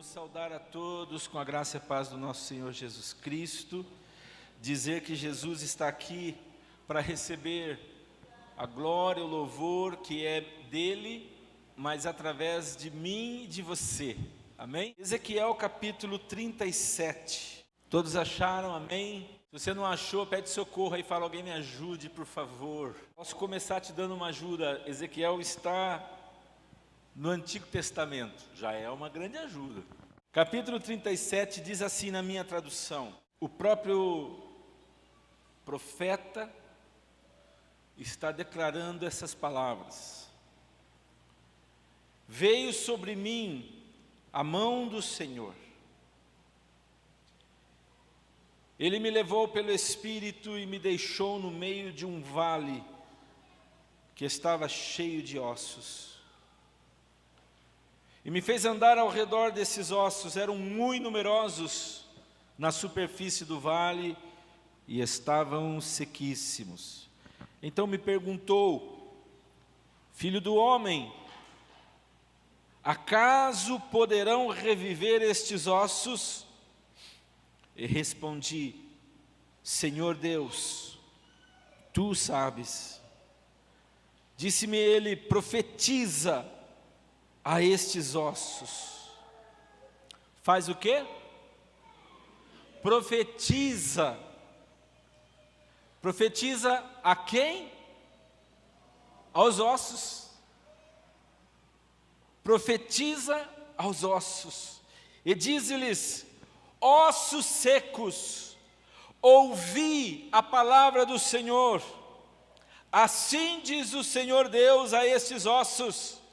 Queremos saudar a todos com a graça e a paz do nosso Senhor Jesus Cristo, dizer que Jesus está aqui para receber a glória, o louvor que é dele, mas através de mim e de você, amém? Ezequiel capítulo 37, todos acharam, amém? Se você não achou, pede socorro aí, fala, alguém me ajude por favor. Posso começar te dando uma ajuda. Ezequiel está no Antigo Testamento, já é uma grande ajuda. Capítulo 37 diz assim na minha tradução: o próprio profeta está declarando essas palavras. Veio sobre mim a mão do Senhor. Ele me levou pelo Espírito e me deixou no meio de um vale que estava cheio de ossos. E me fez andar ao redor desses ossos, eram muito numerosos na superfície do vale e estavam sequíssimos. Então me perguntou: filho do homem, acaso poderão reviver estes ossos? E respondi: Senhor Deus, tu sabes. Disse-me ele: profetiza a estes ossos. Faz o quê? Profetiza. Profetiza a quem? Aos ossos. Profetiza aos ossos. E diz-lhes: ossos secos, ouvi a palavra do Senhor. Assim diz o Senhor Deus a estes ossos: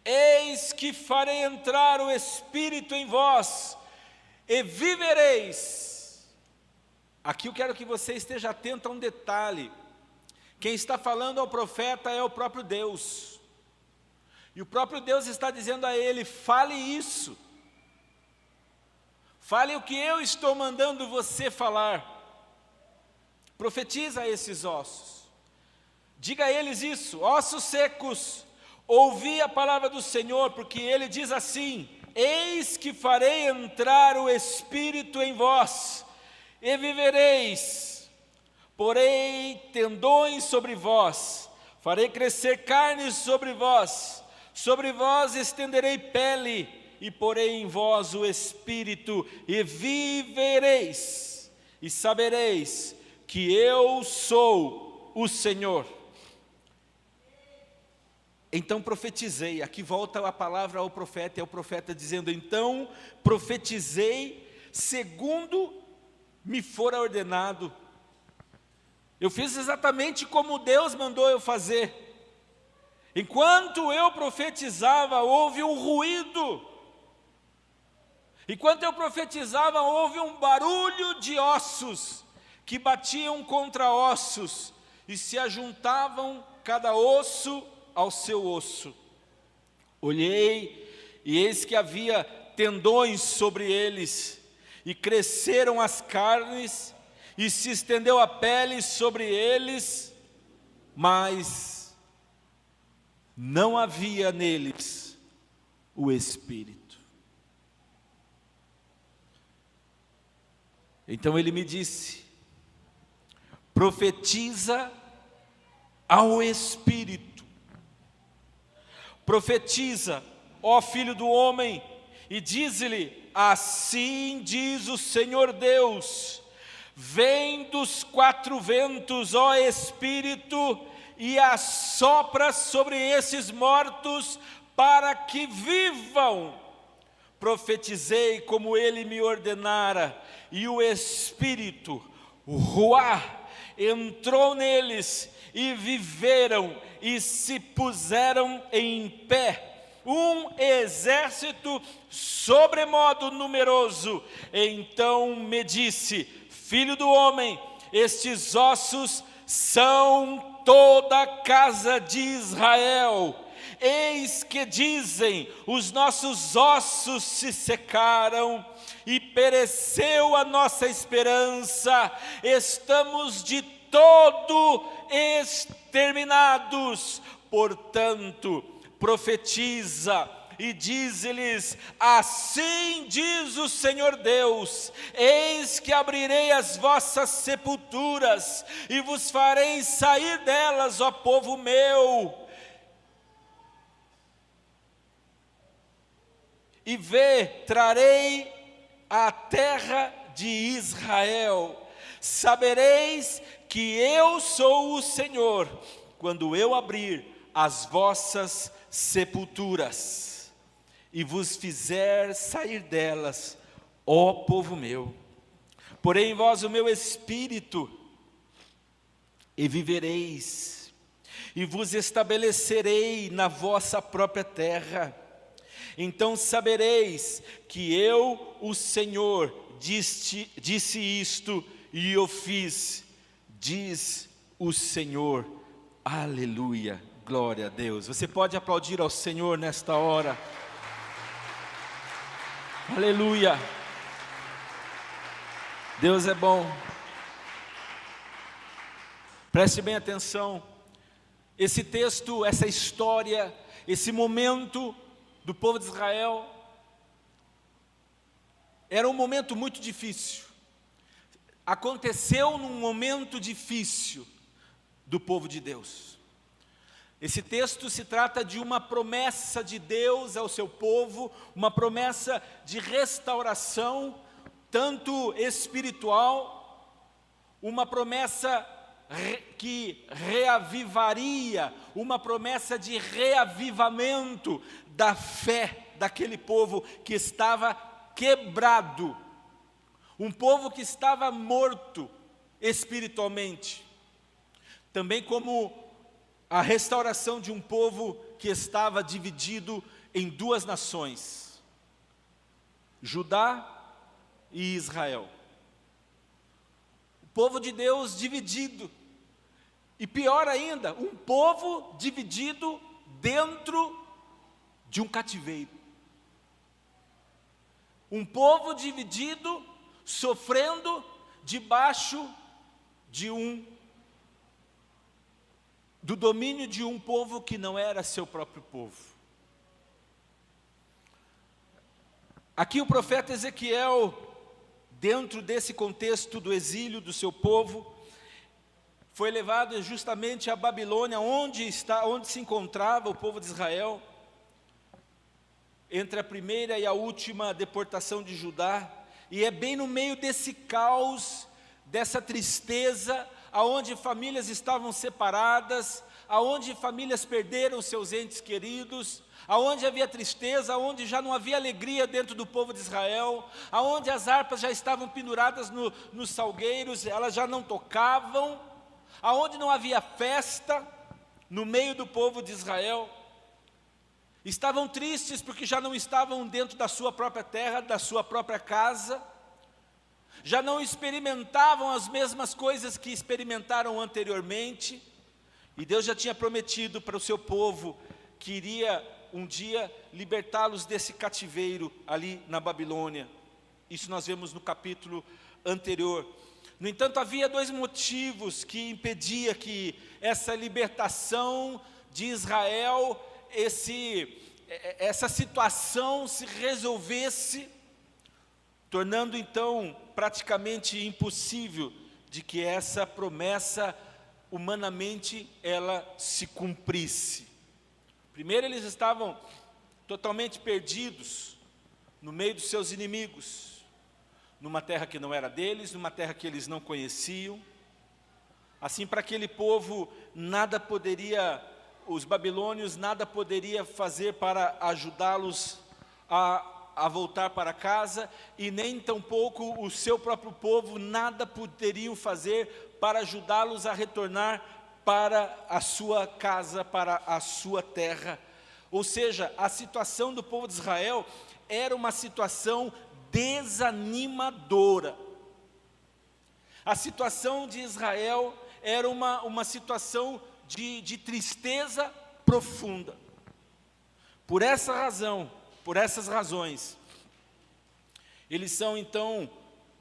eis que farei entrar o Espírito em vós, e vivereis. Aqui eu quero que você esteja atento a um detalhe. Quem está falando ao profeta é o próprio Deus. E o próprio Deus está dizendo a ele: fale isso. Fale o que eu estou mandando você falar. Profetiza a esses ossos. Diga a eles isso: ossos secos, ouvi a palavra do Senhor, porque ele diz assim: eis que farei entrar o Espírito em vós, e vivereis. Porei tendões sobre vós, farei crescer carne sobre vós estenderei pele, e porei em vós o Espírito, e vivereis, e sabereis que eu sou o Senhor. Então profetizei. Aqui volta a palavra ao profeta, é o profeta dizendo: então profetizei segundo me fora ordenado. Eu fiz exatamente como Deus mandou eu fazer. Enquanto eu profetizava, houve um ruído. Enquanto eu profetizava, houve um barulho de ossos que batiam contra ossos e se ajuntavam cada osso ao seu osso. Olhei, e eis que havia tendões sobre eles, e cresceram as carnes, e se estendeu a pele sobre eles, mas não havia neles o Espírito. Então ele me disse: profetiza ao Espírito. Profetiza, ó filho do homem, e diz-lhe: assim diz o Senhor Deus: vem dos quatro ventos, ó Espírito, e assopra sobre esses mortos, para que vivam. Profetizei como ele me ordenara, e o Espírito, o Ruá, entrou neles, e viveram, e se puseram em pé, um exército sobremodo numeroso. Então me disse: filho do homem, estes ossos são toda a casa de Israel. Eis que dizem: os nossos ossos se secaram, e pereceu a nossa esperança, estamos de todo exterminados. Portanto, profetiza e dize-lhes: assim diz o Senhor Deus, eis que abrirei as vossas sepulturas, e vos farei sair delas, ó povo meu, e trarei a terra de Israel. Sabereis que eu sou o Senhor, quando eu abrir as vossas sepulturas, e vos fizer sair delas, ó povo meu. Porém em vós o meu espírito, e vivereis, e vos estabelecerei na vossa própria terra. Então sabereis que eu, o Senhor, disse isto, e eu fiz, diz o Senhor. Aleluia, glória a Deus. Você pode aplaudir ao Senhor nesta hora. Aleluia. Deus é bom. Preste bem atenção. Esse texto, essa história, esse momento do povo de Israel, era um momento muito difícil. Aconteceu num momento difícil do povo de Deus. Esse texto se trata de uma promessa de Deus ao seu povo, uma promessa de restauração, tanto espiritual, uma promessa que reavivaria, uma promessa de reavivamento da fé daquele povo que estava quebrado, um povo que estava morto espiritualmente, também como a restauração de um povo que estava dividido em duas nações, Judá e Israel. O povo de Deus dividido, e pior ainda, um povo dividido dentro de um cativeiro. Um povo dividido, sofrendo debaixo do domínio de um povo que não era seu próprio povo. Aqui o profeta Ezequiel, dentro desse contexto do exílio do seu povo, foi levado justamente à Babilônia, onde se encontrava o povo de Israel, entre a primeira e a última deportação de Judá, e é bem no meio desse caos, dessa tristeza, aonde famílias estavam separadas, aonde famílias perderam seus entes queridos, aonde havia tristeza, aonde já não havia alegria dentro do povo de Israel, aonde as harpas já estavam penduradas nos salgueiros, elas já não tocavam, aonde não havia festa no meio do povo de Israel. Estavam tristes porque já não estavam dentro da sua própria terra, da sua própria casa, já não experimentavam as mesmas coisas que experimentaram anteriormente, e Deus já tinha prometido para o seu povo que iria um dia libertá-los desse cativeiro ali na Babilônia. Isso nós vemos no capítulo anterior. No entanto, havia dois motivos que impediam que essa libertação de Israel, essa situação se resolvesse, tornando então praticamente impossível de que essa promessa humanamente ela se cumprisse. Primeiro, eles estavam totalmente perdidos no meio dos seus inimigos, numa terra que não era deles, numa terra que eles não conheciam. Assim, para aquele povo, os babilônios nada poderia fazer para ajudá-los a voltar para casa, e nem tampouco o seu próprio povo nada poderiam fazer para ajudá-los a retornar para a sua casa, para a sua terra. Ou seja, a situação do povo de Israel era uma situação desanimadora. A situação de Israel era uma situação de tristeza profunda. Por essa razão, por essas razões, eles são então,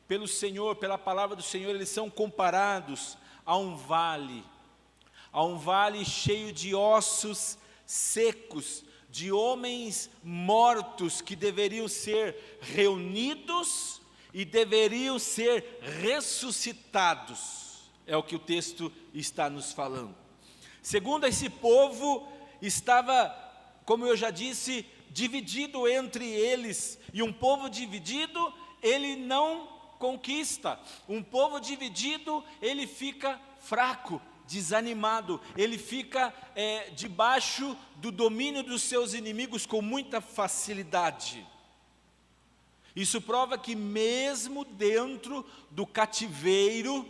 pelo Senhor, pela palavra do Senhor, eles são comparados a um vale cheio de ossos secos, de homens mortos que deveriam ser reunidos e deveriam ser ressuscitados. É o que o texto está nos falando. Segundo, esse povo estava, como eu já disse, dividido entre eles. E um povo dividido, ele não conquista. Um povo dividido, ele fica fraco, desanimado. Ele fica debaixo do domínio dos seus inimigos com muita facilidade. Isso prova que mesmo dentro do cativeiro,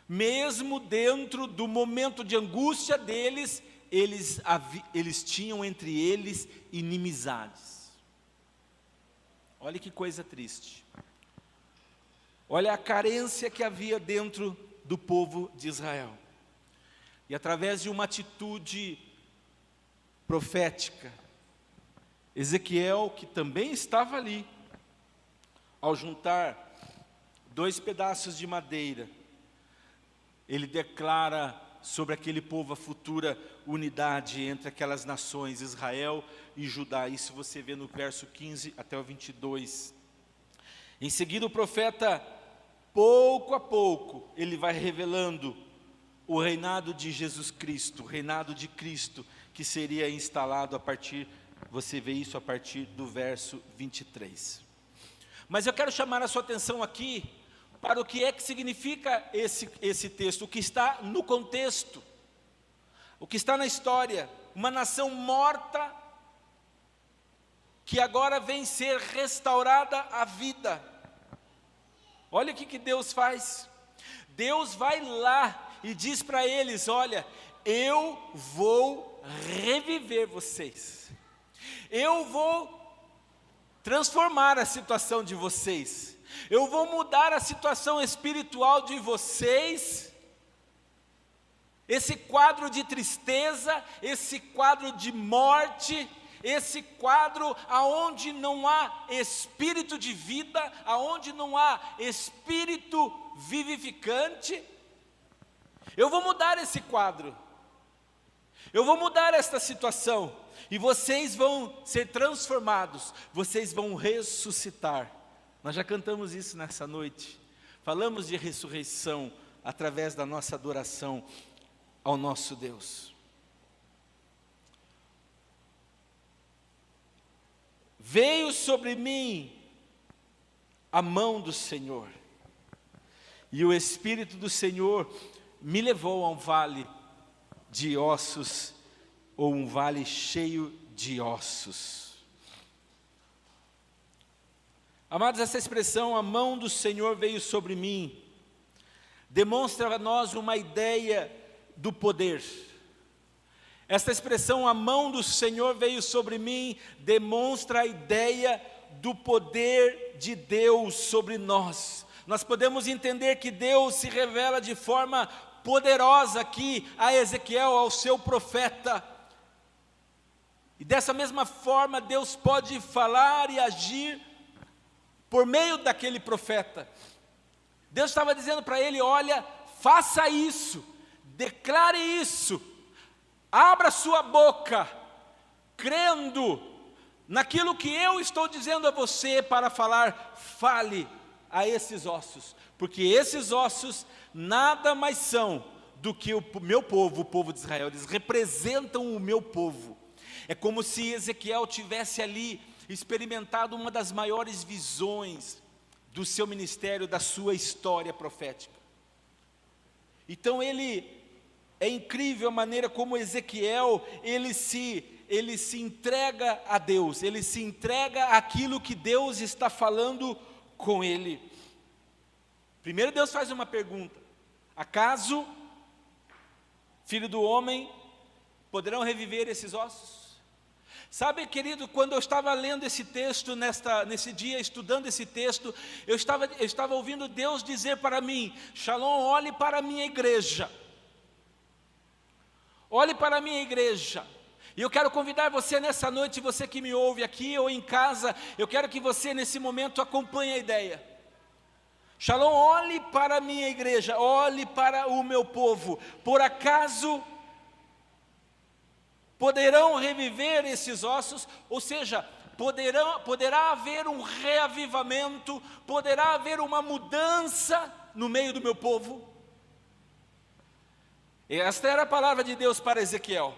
mesmo dentro do momento de angústia deles, eles tinham entre eles inimizades. Olha que coisa triste. Olha a carência que havia dentro do povo de Israel. E através de uma atitude profética, Ezequiel, que também estava ali, ao juntar 2 pedaços de madeira, ele declara sobre aquele povo a futura unidade entre aquelas nações, Israel e Judá. Isso você vê no verso 15 até o 22. Em seguida o profeta, pouco a pouco, ele vai revelando o reinado de Jesus Cristo, o reinado de Cristo, que seria instalado a partir, você vê isso a partir do verso 23. Mas eu quero chamar a sua atenção aqui para o que é que significa esse texto, o que está no contexto, o que está na história. Uma nação morta, que agora vem ser restaurada à vida. Olha o que Deus faz. Deus vai lá e diz para eles: olha, eu vou reviver vocês, eu vou transformar a situação de vocês, eu vou mudar a situação espiritual de vocês. Esse quadro de tristeza, esse quadro de morte, esse quadro aonde não há espírito de vida, aonde não há espírito vivificante, eu vou mudar esse quadro, eu vou mudar esta situação, e vocês vão ser transformados, vocês vão ressuscitar. Nós já cantamos isso nessa noite, falamos de ressurreição através da nossa adoração ao nosso Deus. Veio sobre mim a mão do Senhor, e o Espírito do Senhor me levou a um vale de ossos, ou um vale cheio de ossos. Amados, essa expressão, a mão do Senhor veio sobre mim, demonstra a nós uma ideia do poder. Esta expressão, a mão do Senhor veio sobre mim, demonstra a ideia do poder de Deus sobre nós. Nós podemos entender que Deus se revela de forma poderosa aqui a Ezequiel, ao seu profeta. E dessa mesma forma Deus pode falar e agir por meio daquele profeta. Deus estava dizendo para ele: olha, faça isso, declare isso, abra sua boca, crendo naquilo que eu estou dizendo a você para falar, fale a esses ossos, porque esses ossos nada mais são do que o meu povo, o povo de Israel. Eles representam o meu povo. É como se Ezequiel tivesse ali experimentado uma das maiores visões do seu ministério, da sua história profética. Então é incrível a maneira como Ezequiel, ele se entrega a Deus, ele se entrega àquilo que Deus está falando com ele. Primeiro Deus faz uma pergunta: acaso, filho do homem, poderão reviver esses ossos? Sabe, querido, quando eu estava lendo esse texto, nesse dia, estudando esse texto, eu estava ouvindo Deus dizer para mim: Shalom, olhe para a minha igreja, olhe para a minha igreja. E eu quero convidar você nessa noite, você que me ouve aqui ou em casa, eu quero que você nesse momento acompanhe a ideia. Shalom, olhe para a minha igreja, olhe para o meu povo. Por acaso poderão reviver esses ossos, ou seja, poderá haver um reavivamento, poderá haver uma mudança no meio do meu povo? E esta era a palavra de Deus para Ezequiel.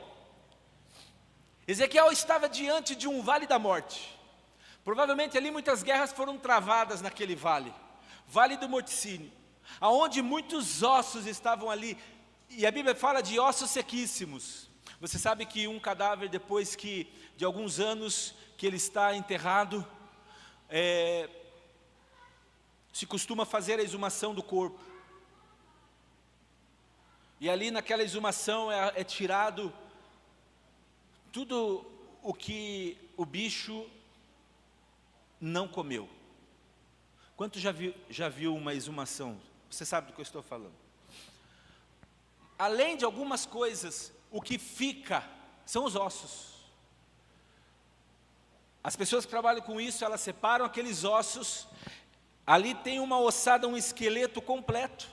Ezequiel estava diante de um vale da morte. Provavelmente ali muitas guerras foram travadas naquele vale, Vale do Morticínio, aonde muitos ossos estavam ali, e a Bíblia fala de ossos sequíssimos. Você sabe que um cadáver, depois de alguns anos que ele está enterrado, se costuma fazer a exumação do corpo, e ali naquela exumação é tirado tudo o que o bicho não comeu. Quanto já viu uma exumação? Você sabe do que eu estou falando. Além de algumas coisas, o que fica são os ossos. As pessoas que trabalham com isso, elas separam aqueles ossos. Ali tem uma ossada, um esqueleto completo.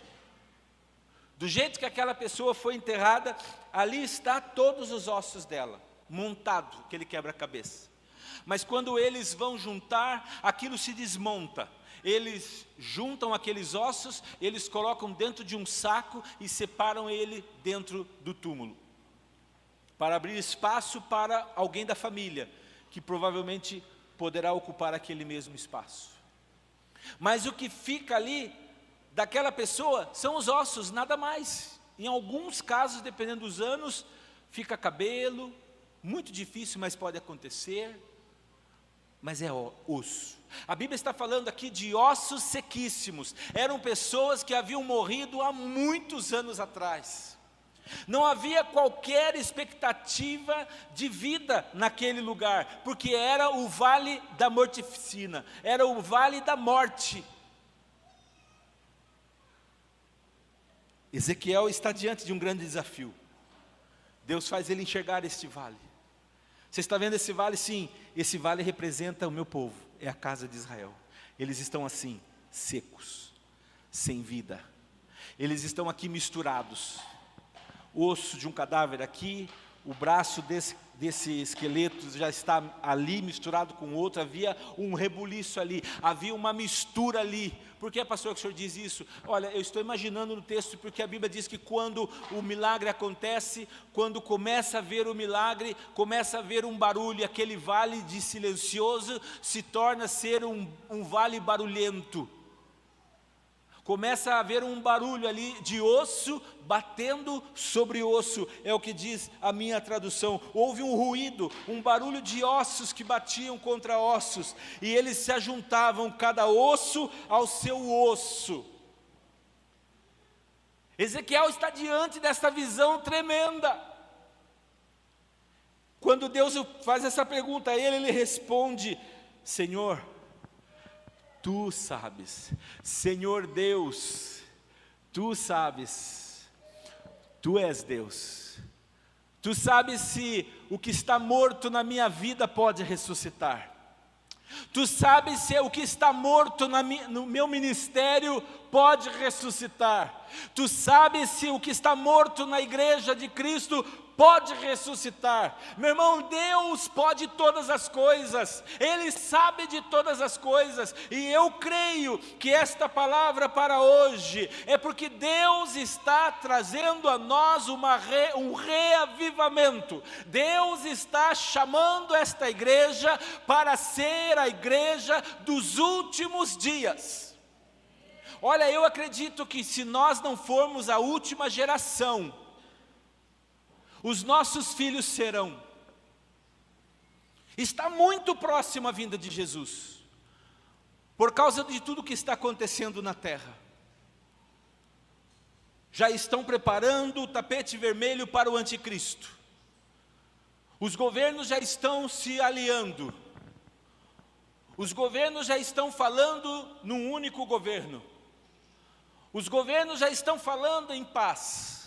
Do jeito que aquela pessoa foi enterrada, ali está todos os ossos dela, montado, aquele quebra-cabeça. Mas quando eles vão juntar, aquilo se desmonta. Eles juntam aqueles ossos, eles colocam dentro de um saco e separam ele dentro do túmulo, para abrir espaço para alguém da família, que provavelmente poderá ocupar aquele mesmo espaço. Mas o que fica ali, daquela pessoa, são os ossos, nada mais. Em alguns casos, dependendo dos anos, fica cabelo, muito difícil, mas pode acontecer. Mas é osso. A Bíblia está falando aqui de ossos sequíssimos. Eram pessoas que haviam morrido há muitos anos atrás. Não havia qualquer expectativa de vida naquele lugar, porque era o vale da mortificina, era o vale da morte. Ezequiel está diante de um grande desafio. Deus faz ele enxergar este vale. Você está vendo esse vale? Sim, esse vale representa o meu povo, é a casa de Israel. Eles estão assim, secos, sem vida. Eles estão aqui misturados. O osso de um cadáver aqui, o braço desse esqueleto já está ali misturado com outro, havia um rebuliço ali, havia uma mistura ali. Por que, pastor, que o senhor diz isso? Olha, eu estou imaginando no texto, porque a Bíblia diz que quando o milagre acontece, quando começa a ver o milagre, começa a ver um barulho, aquele vale de silencioso se torna ser um vale barulhento. Começa a haver um barulho ali de osso batendo sobre osso, é o que diz a minha tradução. Houve um ruído, um barulho de ossos que batiam contra ossos, e eles se ajuntavam, cada osso ao seu osso. Ezequiel está diante dessa visão tremenda. Quando Deus faz essa pergunta a ele responde: Senhor, Tu sabes. Senhor Deus, Tu sabes. Tu és Deus. Tu sabes se o que está morto na minha vida pode ressuscitar. Tu sabes se o que está morto no meu ministério pode ressuscitar. Tu sabes se o que está morto na igreja de Cristo pode ressuscitar. Meu irmão, Deus pode todas as coisas, Ele sabe de todas as coisas, e eu creio que esta palavra para hoje é porque Deus está trazendo a nós um reavivamento. Deus está chamando esta igreja para ser a igreja dos últimos dias. Olha, eu acredito que se nós não formos a última geração, os nossos filhos serão. Está muito próximo a vinda de Jesus, por causa de tudo que está acontecendo na terra. Já estão preparando o tapete vermelho para o anticristo. Os governos já estão se aliando. Os governos já estão falando num único governo. Os governos já estão falando em paz.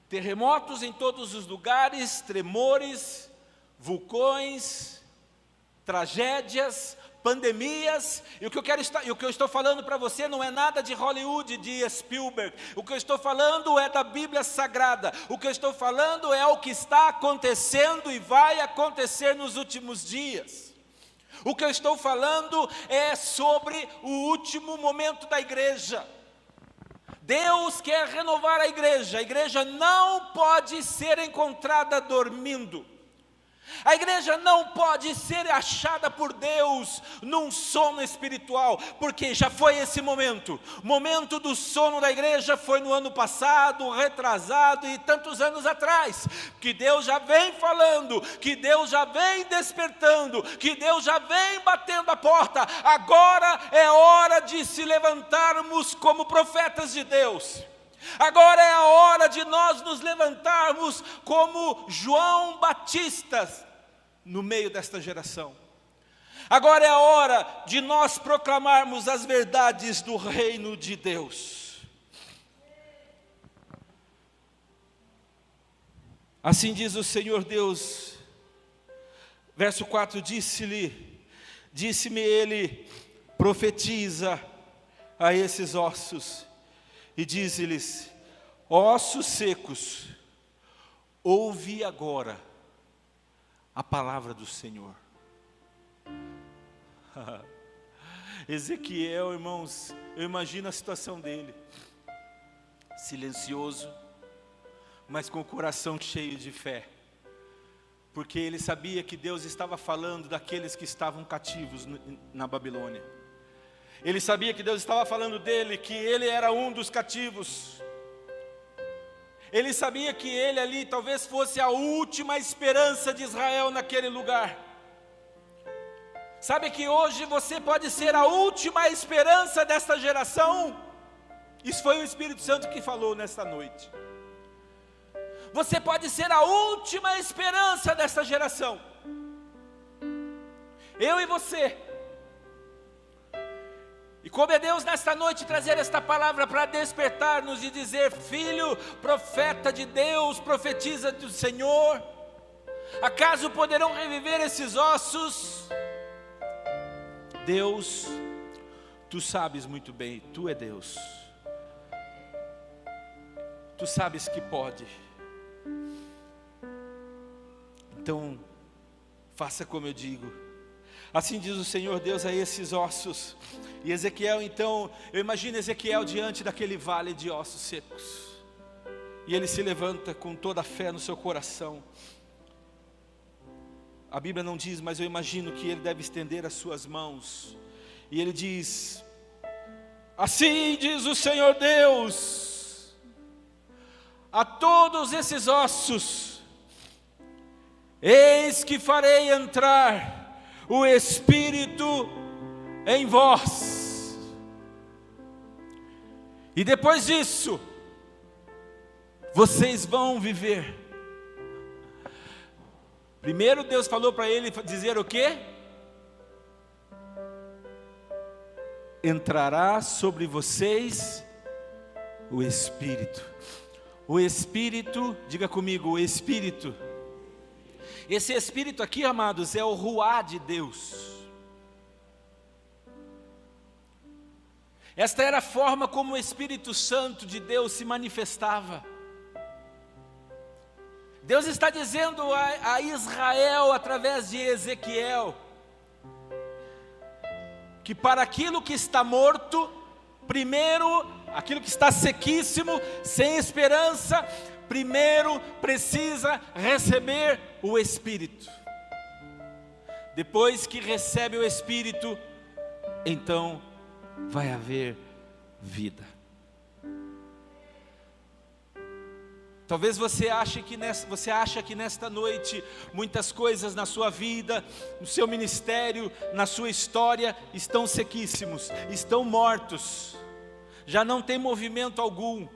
Terremotos em todos os lugares, tremores, vulcões, tragédias, pandemias, e o que eu estou falando para você não é nada de Hollywood, de Spielberg. O que eu estou falando é da Bíblia Sagrada. O que eu estou falando é o que está acontecendo e vai acontecer nos últimos dias. O que eu estou falando é sobre o último momento da igreja. Deus quer renovar a igreja não pode ser encontrada dormindo. A igreja não pode ser achada por Deus num sono espiritual, porque já foi esse momento. O momento do sono da igreja foi no ano passado, retrasado e tantos anos atrás. Que Deus já vem falando, que Deus já vem despertando, que Deus já vem batendo a porta. Agora é hora de se levantarmos como profetas de Deus. Agora é a hora de nós nos levantarmos como João Batista no meio desta geração. Agora é a hora de nós proclamarmos as verdades do reino de Deus. Assim diz o Senhor Deus, verso 4, disse-me ele, profetiza a esses ossos, e diz-lhes, ossos secos, ouve agora a palavra do Senhor. Ezequiel, irmãos, eu imagino a situação dele, silencioso, mas com o coração cheio de fé, porque ele sabia que Deus estava falando daqueles que estavam cativos na Babilônia. Ele sabia que Deus estava falando dele, que ele era um dos cativos. Ele sabia que ele ali talvez fosse a última esperança de Israel naquele lugar. Sabe que hoje você pode ser a última esperança desta geração? Isso foi o Espírito Santo que falou nesta noite. Você pode ser a última esperança desta geração. Eu e você. E como é Deus nesta noite trazer esta palavra para despertar-nos e dizer, filho, profeta de Deus, profetiza do Senhor, acaso poderão reviver esses ossos? Deus, tu sabes muito bem, tu é Deus, tu sabes que pode, então faça como eu digo. Assim diz o Senhor Deus a esses ossos. E Ezequiel então, eu imagino Ezequiel diante daquele vale de ossos secos. E ele se levanta com toda a fé no seu coração. A Bíblia não diz, mas eu imagino que ele deve estender as suas mãos. E ele diz, assim diz o Senhor Deus, a todos esses ossos, eis que farei entrar o Espírito em vós, e depois disso, vocês vão viver. Primeiro Deus falou para ele dizer o quê? Entrará sobre vocês o Espírito. O Espírito, diga comigo, o Espírito. Esse Espírito aqui, amados, é o Ruá de Deus. Esta era a forma como o Espírito Santo de Deus se manifestava. Deus está dizendo a Israel, através de Ezequiel, que para aquilo que está morto, primeiro, aquilo que está sequíssimo, sem esperança, primeiro precisa receber o Espírito. Depois que recebe o Espírito, então vai haver vida. Talvez você ache que nesta noite muitas coisas na sua vida, no seu ministério, na sua história estão sequíssimos, estão mortos, já não tem movimento algum.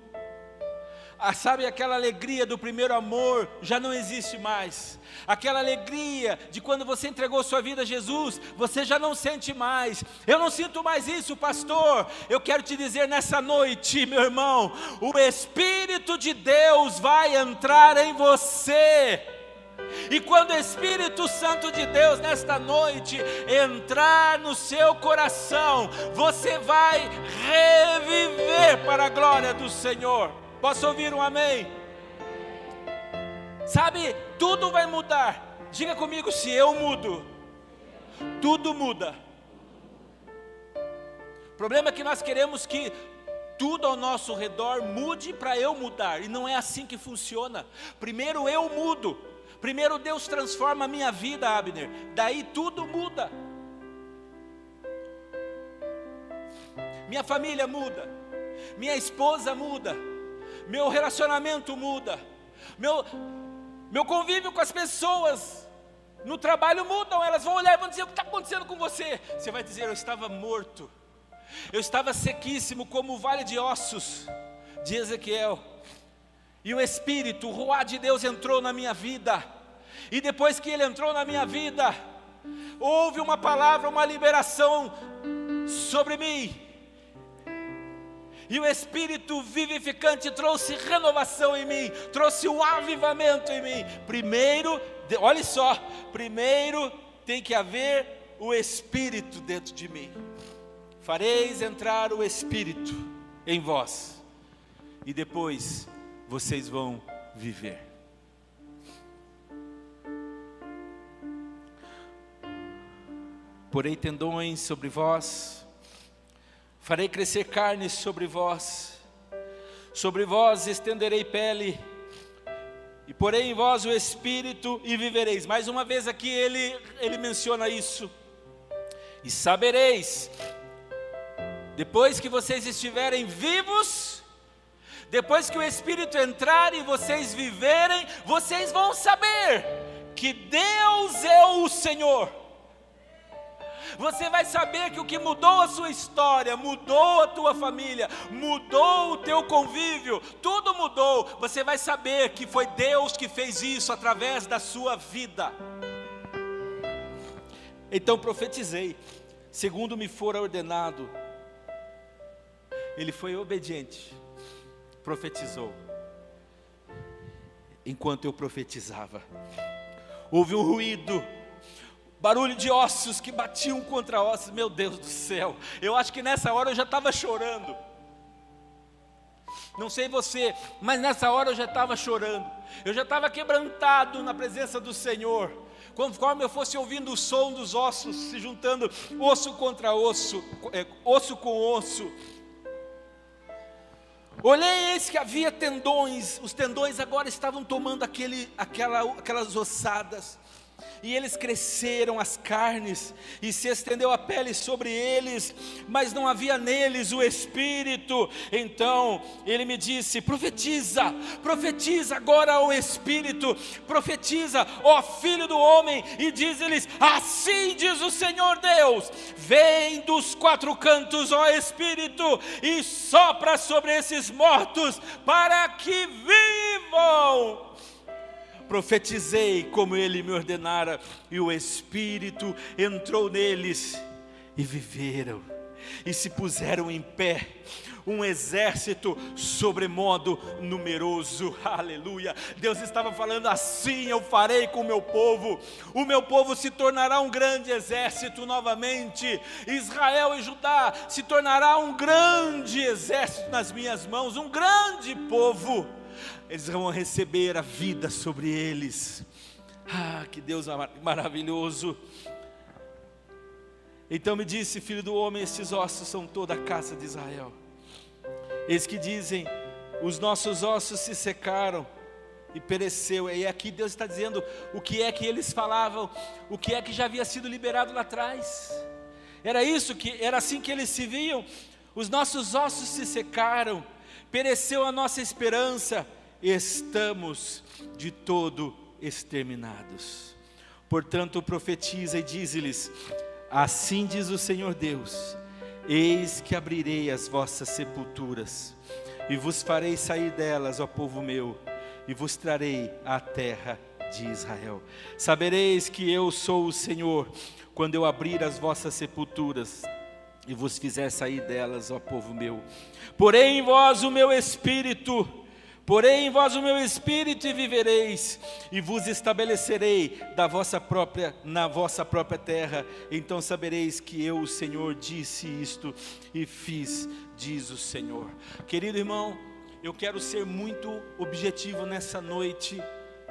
Sabe, aquela alegria do primeiro amor já não existe mais. Aquela alegria de quando você entregou sua vida a Jesus, você já não sente mais. Eu não sinto mais isso, pastor. Eu quero te dizer nessa noite, meu irmão, o Espírito de Deus vai entrar em você. E quando o Espírito Santo de Deus nesta noite entrar no seu coração, você vai reviver para a glória do Senhor. Posso ouvir um amém? Sabe, tudo vai mudar. Diga comigo, se eu mudo, tudo muda. O problema é que nós queremos que tudo ao nosso redor mude para eu mudar, e não é assim que funciona. Primeiro eu mudo, primeiro Deus transforma a minha vida, Abner, daí tudo muda. Minha família muda, minha esposa muda, meu relacionamento muda, meu convívio com as pessoas no trabalho mudam. Elas vão olhar e vão dizer: o que está acontecendo com você? Você vai dizer: eu estava morto, eu estava sequíssimo como o vale de ossos de Ezequiel, e o Espírito, o Ruá de Deus entrou na minha vida, e depois que Ele entrou na minha vida, houve uma palavra, uma liberação sobre mim, e o Espírito vivificante trouxe renovação em mim, trouxe um avivamento em mim. Primeiro, olha só, primeiro tem que haver o Espírito dentro de mim. Fareis entrar o Espírito em vós, e depois vocês vão viver. Porei tendões sobre vós, farei crescer carne sobre vós estenderei pele, e porei em vós o Espírito e vivereis. Mais uma vez aqui ele menciona isso. E sabereis, depois que vocês estiverem vivos, depois que o Espírito entrar e vocês viverem, vocês vão saber que Deus é o Senhor. Você vai saber que o que mudou a sua história, mudou a tua família, mudou o teu convívio, tudo mudou. Você vai saber que foi Deus que fez isso através da sua vida. Então profetizei, segundo me fora ordenado. Ele foi obediente, profetizou. Enquanto eu profetizava, houve um ruído, barulho de ossos que batiam contra ossos. Meu Deus do céu, eu acho que nessa hora eu já estava chorando. Não sei você, mas nessa hora eu já estava chorando. Eu já estava quebrantado na presença do Senhor. Conforme eu fosse ouvindo o som dos ossos se juntando, osso contra osso, osso com osso. Olhei, eis que havia tendões. Os tendões agora estavam tomando aquelas ossadas, e eles cresceram, as carnes, e se estendeu a pele sobre eles, mas não havia neles o Espírito. Então ele me disse: profetiza, profetiza agora ao Espírito, profetiza, ó filho do homem, e diz-lhes: assim diz o Senhor Deus, vem dos quatro cantos, ó Espírito, e sopra sobre esses mortos, para que vivam. Profetizei como ele me ordenara, e o Espírito entrou neles, e viveram, e se puseram em pé, um exército sobremodo numeroso. Aleluia. Deus estava falando: assim eu farei com o meu povo se tornará um grande exército novamente. Israel e Judá se tornará um grande exército nas minhas mãos, um grande povo. Eles vão receber a vida sobre eles. Ah, que Deus maravilhoso. Então me disse: filho do homem, estes ossos são toda a casa de Israel. Eles que dizem: os nossos ossos se secaram e pereceu. E aqui Deus está dizendo o que é que eles falavam, o que é que já havia sido liberado lá atrás. Era assim que eles se viam. Os nossos ossos se secaram, pereceu a nossa esperança, estamos de todo exterminados. Portanto profetiza e dize-lhes: assim diz o Senhor Deus, eis que abrirei as vossas sepulturas, e vos farei sair delas, ó povo meu, e vos trarei à terra de Israel. Sabereis que eu sou o Senhor, quando eu abrir as vossas sepulturas, e vos fizer sair delas, ó povo meu. Porém em vós o meu Espírito, Porém em vós o meu espírito e vivereis, e vos estabelecerei na vossa própria terra. Então sabereis que eu, o Senhor, disse isto e fiz, diz o Senhor. Querido irmão, eu quero ser muito objetivo nessa noite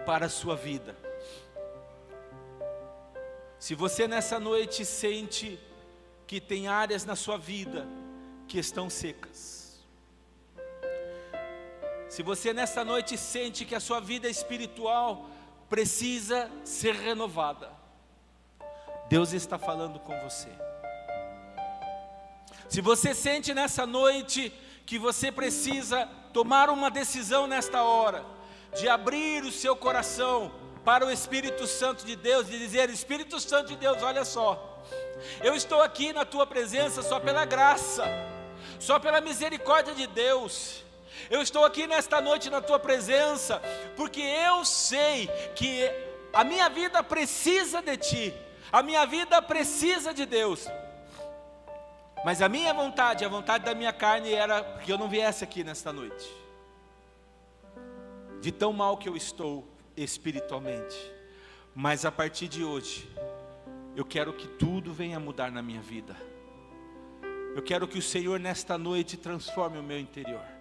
para a sua vida. Se você nessa noite sente que tem áreas na sua vida que estão secas, se você nessa noite sente que a sua vida espiritual precisa ser renovada, Deus está falando com você. Se você sente nessa noite que você precisa tomar uma decisão nesta hora, de abrir o seu coração para o Espírito Santo de Deus, de dizer: Espírito Santo de Deus, olha só, eu estou aqui na tua presença só pela graça, só pela misericórdia de Deus. Eu estou aqui nesta noite na tua presença, porque eu sei que a minha vida precisa de ti, a minha vida precisa de Deus. Mas a minha vontade, a vontade da minha carne era que eu não viesse aqui nesta noite, de tão mal que eu estou espiritualmente. Mas a partir de hoje, eu quero que tudo venha mudar na minha vida. Eu quero que o Senhor nesta noite transforme o meu interior.